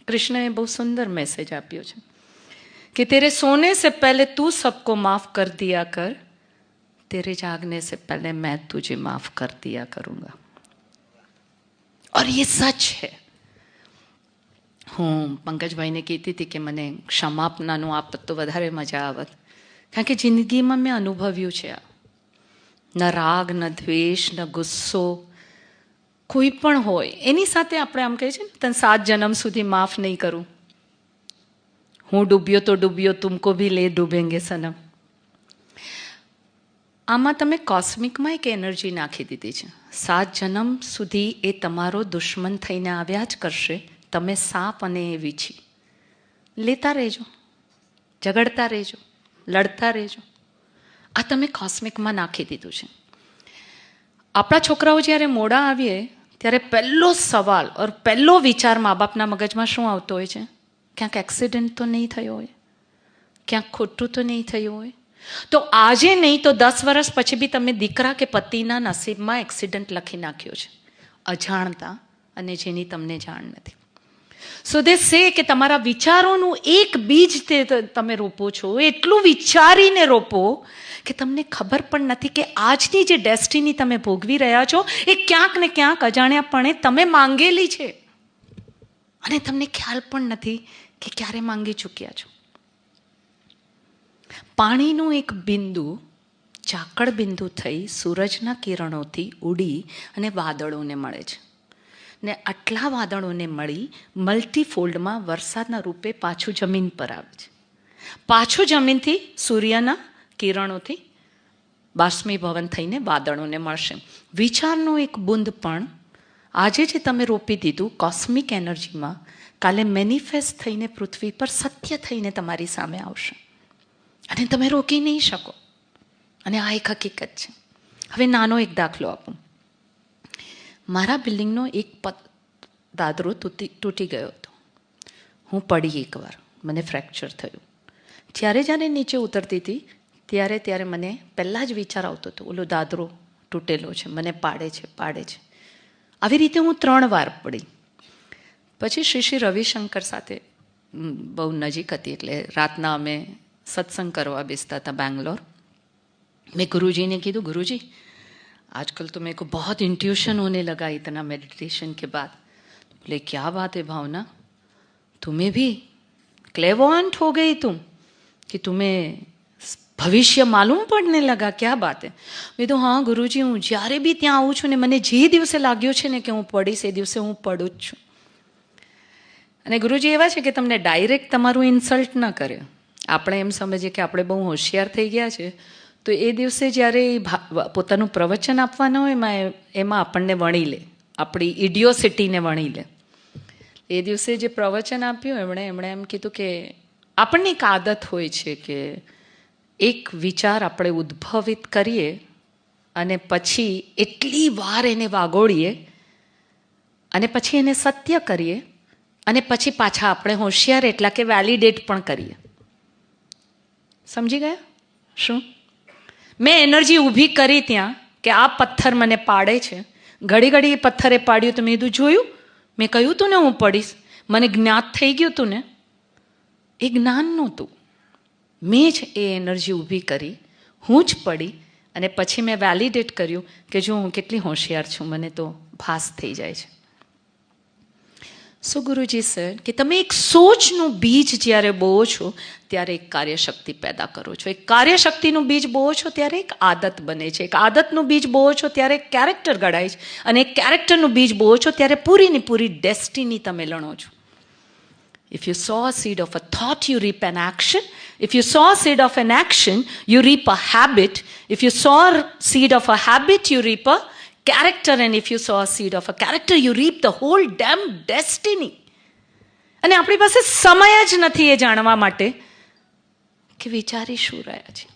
કૃષ્ણએ બહુ સુંદર મેસેજ આપ્યો છે कि तेरे सोने से पहले तू सबको माफ कर दिया कर, तेरे जागने से पहले मैं तुझे माफ कर दिया करूंगा. और ये सच है. હું પંકજભાઈને કહેતી હતી કે મને ક્ષમાપનાનું આપત તો વધારે મજા આવત, કારણ કે જિંદગીમાં મેં અનુભવ્યું છે. ન રાગ, ન દ્વેષ, ન ગુસ્સો કોઈ પણ હોય એની સાથે આપણે આમ કહીએ છીએ ને, તને 7 જન્મ સુધી માફ નહીં કરું. હું ડૂબ્યો તો ડૂબ્યો, તુમકો ભી લે ડૂબેંગે સનમ. આમાં તમે કોસ્મિકમાં એક એનર્જી નાખી દીધી છે. 7 જન્મ સુધી એ તમારો દુશ્મન થઈને આવ્યા જ કરશે. તમે સાપ અને એ વીછી લેતા રહેજો, ઝઘડતા રહેજો, લડતા રહેજો. આ તમે કોસ્મિકમાં નાખી દીધું છે. આપણા છોકરાઓ જ્યારે મોડા આવીએ ત્યારે પહેલો સવાલ ઓર પહેલો વિચાર મા બાપના મગજમાં શું આવતો હોય છે? ક્યાંક એક્સિડન્ટ તો નહીં થયો હોય, ક્યાંક ખોટું તો નહીં થયું હોય. તો આજે નહીં તો 10 વર્ષ પછી બી તમે દીકરા કે પતિના નસીબમાં એક્સિડન્ટ લખી નાખ્યો છે, અજાણતા, અને જેની તમને જાણ નથી. સો દે સે કે તમારા વિચારોનું એક બીજ તે તમે રોપો છો, એટલું વિચારીને રોપો કે તમને ખબર પણ નથી કે આજની જે ડેસ્ટિની તમે ભોગવી રહ્યા છો એ ક્યાંક ને ક્યાંક અજાણ્યાપણે તમે માંગેલી છે, અને તમને ખ્યાલ પણ નથી કે ક્યારે માંગી ચૂક્યા છો. પાણીનું એક બિંદુ ઝાકળ બિંદુ થઈ સૂરજના કિરણોથી ઉડી અને વાદળોને મળે છે, ને આટલા વાદળોને મળી મલ્ટીફોલ્ડમાં વરસાદના રૂપે પાછું જમીન પર આવે છે. પાછું જમીનથી સૂર્યના કિરણોથી બાષ્પીભવન થઈને વાદળોને મળશે. વિચારનું એક બુંદ પણ આજે જે તમે રોપી દીધું કોસ્મિક એનર્જીમાં, કાલે મેનિફેસ્ટ થઈને પૃથ્વી પર સત્ય થઈને તમારી સામે આવશે, અને તમે રોકી નહીં શકો. અને આ એક હકીકત છે. હવે નાનો એક દાખલો આપું. મારા બિલ્ડિંગનો એક દાદરો તૂટી ગયો હતો. હું પડી એકવાર, મને ફ્રેક્ચર થયું. જ્યારે નીચે ઉતરતી હતી ત્યારે મને પહેલાં જ વિચાર આવતો હતો, ઓલો દાદરો તૂટેલો છે, મને પાડે છે. આવી રીતે હું 3 વાર પડી. પછી શ્રી રવિશંકર સાથે બહુ નજીક હતી, એટલે રાતના અમે સત્સંગ કરવા બેસતા હતા બેંગ્લોર. મેં गुरुजी કીધું, गुरुजी आजकल तो मेरे को बहुत इंट्यूशन होने लगा इतना मेडिटेशन के बाद. बोले क्या बात है भावना, तुम्हें भी क्लेवॉन्ट हो गई तुम, कि तुम्हें भविष्य मालूम પડને લગા, ક્યા બાત હે? મેં તો હા ગુરુજી, હું જ્યારે બી ત્યાં આવું છું ને મને જે દિવસે લાગ્યો છે ને કે હું પડીશ એ દિવસે હું પડું જ છું. અને ગુરુજી એવા છે કે તમને ડાયરેક્ટ તમારું ઇન્સલ્ટ ન કરે. આપણે એમ સમજીએ કે આપણે બહુ હોશિયાર થઈ ગયા છે, તો એ દિવસે જ્યારે પોતાનું પ્રવચન આપવાના હોય એમાં આપણને વણી લે, આપણી ઇડિયોસિટીને વણી લે. એ દિવસે જે પ્રવચન આપ્યું એમણે એમ કીધું કે આપણને એક આદત હોય છે કે એક વિચાર આપણે ઉદ્ભવિત કરીએ અને પછી એટલી વાર એને વાગોળીએ અને પછી એને સત્ય કરીએ અને પછી પાછા આપણે હોશિયાર એટલા કે વેલિડેટ પણ કરીએ. સમજી ગયા શું? મેં એનર્જી ઊભી કરી ત્યાં કે આ પથ્થર મને પાડે છે. ઘડી એ પથ્થરે પાડ્યું તો મેં કીધું, જોયું, મેં કહ્યું તું ને હું પડીશ, મને જ્ઞાત થઈ ગયું તું ને. એ જ્ઞાન નહોતું, મેં જ એ એનર્જી ઊભી કરી, હું જ પડી, અને પછી મેં વેલિડેટ કર્યું કે જો હું કેટલી હોશિયાર છું, મને તો ભાસ થઈ જાય છે. સો ગુરુજી સર કે તમે એક સોચનું બીજ જ્યારે બોવો છો ત્યારે એક કાર્યશક્તિ પેદા કરો છો. એક કાર્યશક્તિનું બીજ બોવો છો ત્યારે એક આદત બને છે. એક આદતનું બીજ બોવો છો ત્યારે એક કેરેક્ટર ઘડાય છે, અને એક કેરેક્ટરનું બીજ બોવો છો ત્યારે પૂરીની પૂરી ડેસ્ટિની તમે લણો છો. If you sow a seed of a thought, you reap an action. If you sow a seed of an action, you reap a habit. If you sow a seed of a habit, you reap a character. And if you sow a seed of a character, you reap the whole damn destiny. અને આપણી પાસે સમય જ નથી એ જાણવા માટે કે વિચારી શું રહ્યા છે.